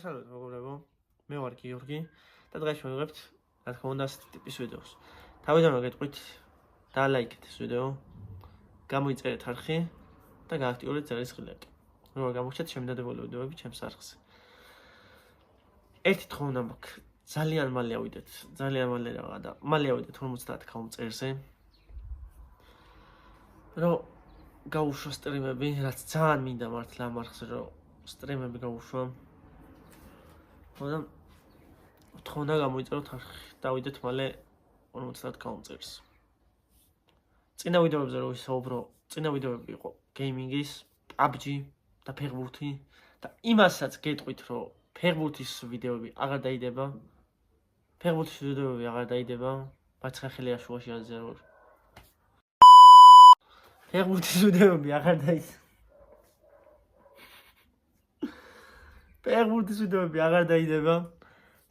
Salve, მეგობრებო. მე ვარ გიორგი და დღეს შევიღებთ, რა თქმა უნდა, ასეთი ტიპის ვიდეოს. თავიდანვე გეტყვით, დალაიქეთ ეს ვიდეო, გამოიწერეთ არხი და გააქტიურეთ ზარის ღილაკი. როგორ გამოგჩეთ შემდადებული ვიდეოები ჩემს არხზე. ერთი თხოვნა მაქვს, ძალიან მალე ავიდეთ, ძალიან მალე რაღა და მალე ავიდეთ 50k მწერზე. რომ გავუშვა სტრიმები, რაც ძალიან მინდა მართლა ამ არხზე, რომ სტრიმები გავუშვა. ხოდა თხოვნა გამოიწეროთ არხი, დავიდეთ მალე 50k მწერს. წინა ვიდეოებზე რო ვისაუბრო, წინა ვიდეოები იყო გეიმინგის, PUBG და ფეხბურთი და იმასაც გეტყვით, რომ ფეხბურთის ვიდეოები აღარ დაიდება. ფეხბურთის ვიდეოები აღარ დაიდება, ბაცხახელია შუაში აზერვარ. ფეხბურთის ვიდეოები აღარ დაიდება. ფეხბურთის ვიდეოები აღარ დაიდება.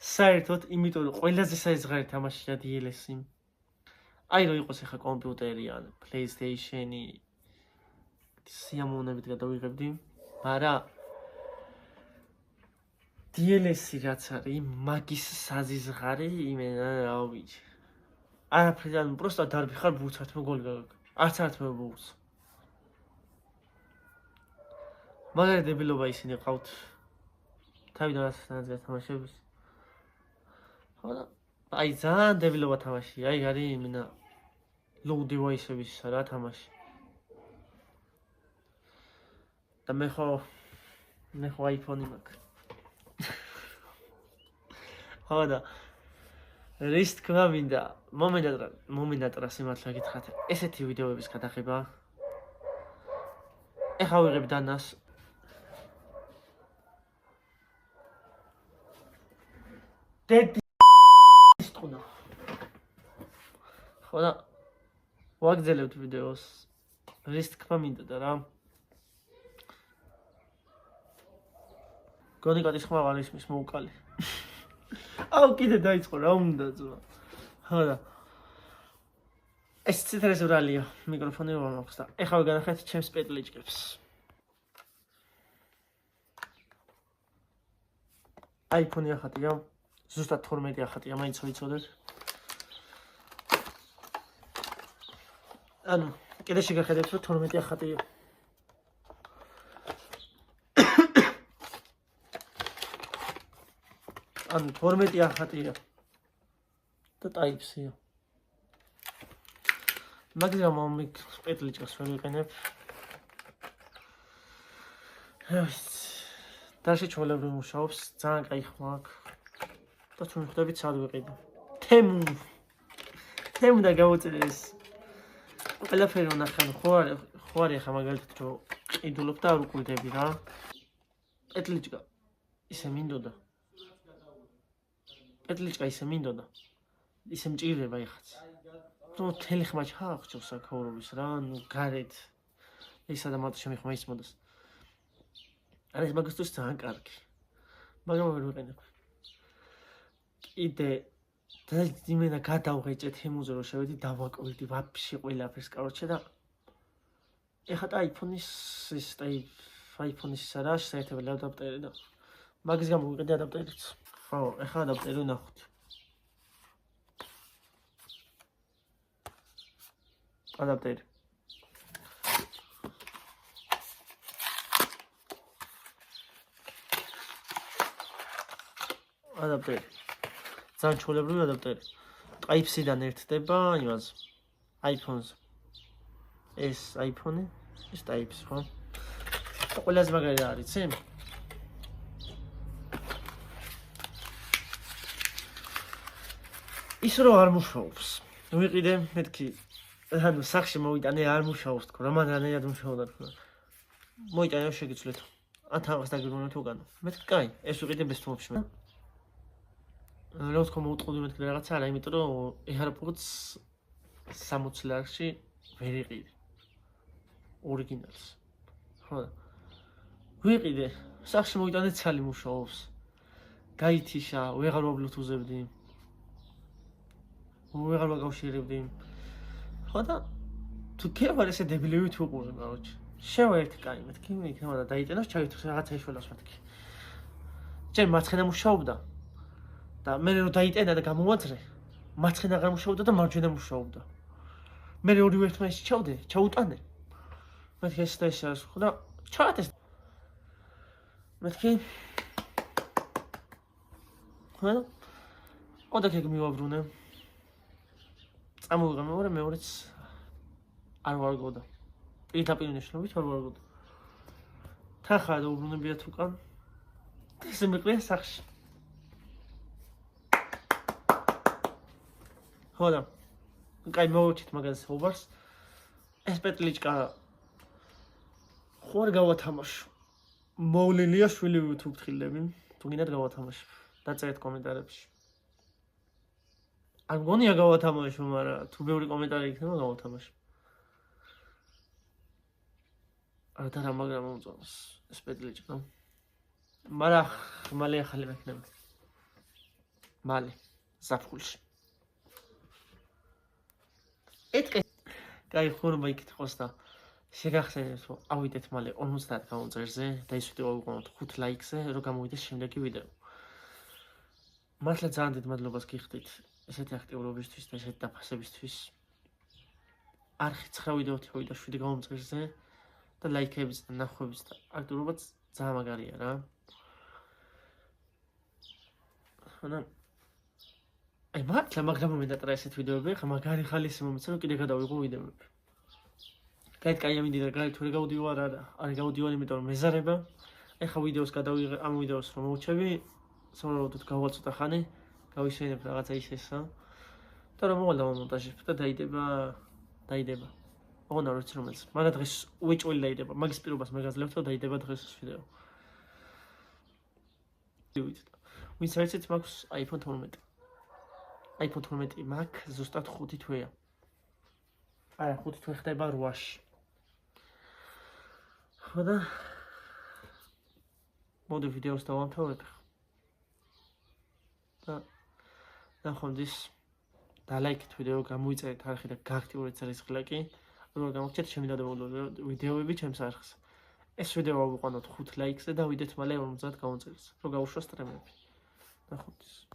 საერთოდ, იმიტომ რომ ყველაზე საიზღარი თამაშია DLS-ი. აი რომ იყოს ახლა კომპიუტერი ან PlayStation-ი სიამოვნებით გადავიღებდი, მაგრამ DLS-ი რაც არის, მაგის საზიზღარი იმენა რა ვიცი. არაფრიდან просто დარბი ხარ ბურთს ართმე გოლი გაგაგ. არც ართმე ბურთს. მაგარი დებილობა ისინი ყავთ. თავიდან ასეთანაც გათამაშების. ხოდა აი ძალიან დებილობა თამაშია, აი არის იმენა low device-ების რა თამაში. და მე ხო iPhone-ი მაქვს. ხოდა რის თქმა მინდა, მომენატრა სიმართლე გითხრათ, ესეთი ვიდეოების გადაღება. ეხა ვიღებ დანას. ხოდა ვაგზელებთ ვიდეოს. რის თქმა მინდა და რა. გონი კატის ხმა არ ისმის მოუკალი. აუ კიდე დაიწყო რა უნდა ძმა. ხოდა ეს ციტრეს ვრალია, მიკროფონი ვერ მაქვს და ეხლა ვიგანახეთ ჩემს პეტლიჭკებს. iPhone-ი ახატია, ზუსტად 12 ახატია, მაინც ვიცოდეთ. ანუ კიდე შეგახედებთ რომ 12 ახატია. ანუ 12 ახატია და Type-C-ია. მაგრამ მომიქ პეტლიჭკას ვერ ვიყენებ. დაში ჩვეულებრივ მუშაობს, ძალიან კაი ხმა აქვს. და თქვენ ხვდებით სად ვიყიდო. თემ და გავუწერეს. ყველაფერი ვნახე, ხო არის ახლა მაგალითად რომ ყიდულობ და არ უყურდები რა. პეტლიჭკა ისე მინდოდა. ისე მჭირდება ეხაც. რომ თელი ხმა ჩაახჭოს საქაურობის რა, ნუ გარეთ. ისა და მათ შემიხმა ისმოდეს. არის მაგასთვის ძალიან კარგი. მაგრამ ვერ ვიყენებ. კიდე იმენა გადავღეჭე თემუზე რომ შევედი დავაკვირდი ვაფშე ყველაფერს კაროჩე და ეხლა iPhone-ის რა შეერთებელი ადაპტერი და მაგის გამო ვიყიდე ადაპტერიც. ხო, ეხლა ადაპტერი ვნახოთ. ადაპტერი. ადაპტერი. ძალიან ჩვეულებრივი ადაპტერი. Type-C-დან ერთდება იმას iPhone-ს. ეს iPhone-ი, ეს Type-C, ხო? და ყველაზე მაგარი რა არის, იცი? ის რო არ მუშაობს. ვიყიდე მეთქი, ანუ სახში მოვიტანე არ მუშაობს თქო, რამდენად მუშაობდა თქო. მოიტანე შეგიცვლეთ. ან თავს დაგიგონოთ უკანო. მეთქი, კაი, ეს ვიყიდე без თუმში. რა თქმა უნდა მოვუტყუდი რაღაცა არა, იმიტომ რომ AirPods 60 ლარში ვერ იყიდე. ორიგინალს. ხო. ვიყიდე, სახში მოვიტანე ცალი მუშაობს. გაითიშა, ვეღარ ვაბლუთუზებდი. ვეღარ ვაკავშირებდი. ხო და თუ ქეფარ ესე დებილები თუ უყურე, короче. შევა ერთი კაი მეთქი, იქნება და დაიტანოს, ჩავითოს რაღაცა ეშველოს მეთქი. ჯერ მარცხენა მუშაობდა და მე რო დაიტენა და გამოვაძრე, მარცხენა აღარ მუშაობდა და მარჯვენა მუშაობდა. მე ორივე ერთმანეთში ჩაუტანე. მეთქი ეს და ეს არის ხო და ჩაატეს. მეთქი ხო ოდაკეგ მივაბრუნე. წამოვიღე მეორეც არ ვარგოდა. პირდაპირ ნიშნობით არ ვარგოდა. თხა დაუბრუნებიათ უკან. ესე მეყრია სახში. ხო და კაი მოვუჩით მაგას უბარს. ეს პეტლიჩკა ხო არ გავათამაშო. მოვლენია შვილი თუ ვთხილები, თუ გინდათ გავათამაშო. დაწერეთ კომენტარებში. არ მგონია გავათამაშო, მაგრამ თუ ბევრი კომენტარი იქნება გავათამაშო. არ და რა მაგრამ მომწონს ეს პეტლიჩკა. მაგრამ მალე ახალი მექნება. მალე საფხულში. ეთქე კაი ხურმა იკითხოს და შეგახსენებთ რომ ავიდეთ მალე 50 გამომწერზე და ის ვიდეო ვიყენოთ 5 ლაიქზე რომ გამოვიდეს შემდეგი ვიდეო. მართლა ძალიან დიდ მადლობას გიხდით ესეთი აქტიურობისთვის და ესეთი დაფასებისთვის. არხი 9 ვიდეოთი მოვიდა 7 გამომწერზე და ლაიქებიც და ნახვებიც და აქტიურობაც ძალიან მაგარია რა. ხანა აი მართლა მაგრამ მომენტარა ესეთ ვიდეოები, ხა მაგარი ხალისი მომეცა რომ კიდე გადავიღო ვიდეოები. კაი ამინდი და კაი თუ რა გავდივარ არ გავდივარ იმიტომ რომ მეზარება. ეხა ვიდეოს გადავიღე ამ ვიდეოს რომ მოვჩები, სავარაუდოდ გავაცოტა ხანი, გავისვენებ რაღაცა ისესა. და რომ მოვალ დამონტაჟებ და დაიდება. ოღონდ არ ვიცი რომელს. მაგრამ დღეს უეჭველი დაიდება. მაგის პირობას მე გაძლევთ რომ დაიდება დღეს ეს ვიდეო. ვინც არიცით მაქვს iPhone 12. iPhone 12 მაქვს ზუსტად 5 თვეა. აი 5 თვე ხდება 8-ში. ხო და მოდი ვიდეოს დავამთავრებ. და ნახონდის და ლაიქით ვიდეო გამოიწერეთ არხი და გააქტიურეთ ზარისხლაკი. რომ გამოგჩეთ შემიდადებულ ვიდეოები ჩემს არხზე. ეს ვიდეო ავიყვანოთ 5 ლაიქზე და ვიდეთ მალე 50 გამომწერს. რომ გავუშვას სტრიმები. ნახონდის.